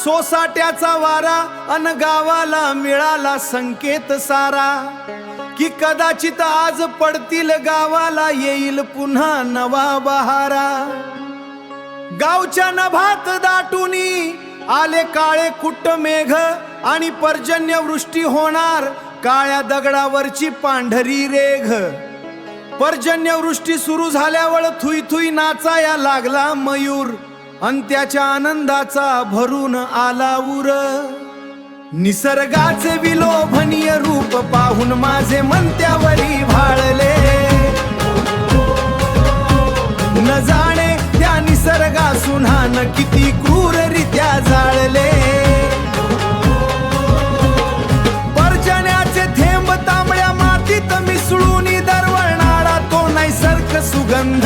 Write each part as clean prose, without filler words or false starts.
सोसाट्याचा वारा अन गावाला मिळाला संकेत सारा की कदाचित आज पडतील गावाला येईल पुन्हा नवा बहारा। गावच्या नभात दाटुनी आले काळे कुट्ट मेघ आणि पर्जन्य वृष्टी होणार काळ्या दगडावरची पांढरी रेघ। पर्जन्य वृष्टी सुरू झाल्यावर थुई थुई नाचाया लागला मयूर अन त्याच्या आनंदाचा भरून आला उर। निसर्गाचे विलोभनीय रूप पाहून माझे मन त्यावरी भाळले, न जाणे त्या निसर्गासून हान किती क्रूररित्या जाळले। पर्जन्याचे थेंब तांबड्या मातीत मिसळून दरवळणारा तो नैसर्ग सुगंध।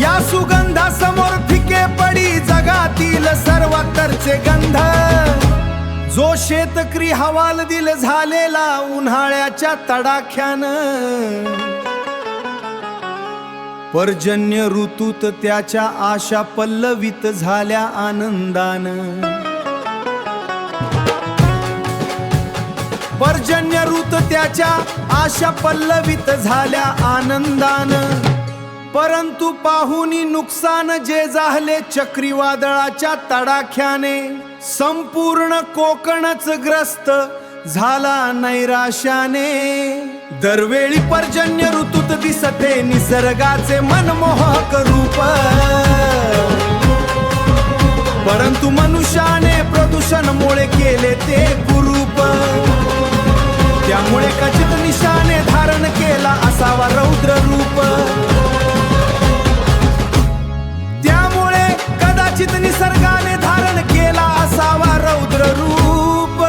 या सुगंधासमोर फिके पडी जगातील सर्वत्रचे गंध। जो शेतकरी हवालदिल झालेला उन्हाळ्याच्या तडाख्यानं, पर्जन्य ऋतूत त्याच्या आशा पल्लवित झाल्या आनंदानं। पर्जन्य ऋतू त्याच्या आशा पल्लवित झाल्या आनंदानं। परंतु पाहुनी नुकसान जे झाले चक्रीवादळाच्या तडाख्याने, संपूर्ण कोकणच ग्रस्त झाला नैराश्याने। दरवेळी पर्जन्य ऋतूत दिसते निसर्गाचे मनमोहक रूप, परंतु मनुष्याने प्रदूषणामुळे केले ते कुरूप। त्यामुळे कचित निशाने धारण केला असावा रौद्र रूप। त्यामुळे कदाचित निसर्गाने धारण केला असावा रौद्र रूप,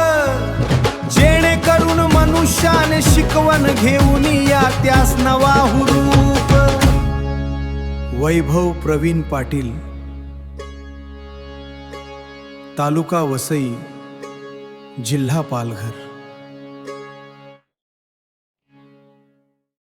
जेणेकरून मनुष्याने शिकवण घेऊन या त्यास नवा हुरूप। वैभव प्रवीण पाटील, तालुका वसई, जिल्हा पालघर।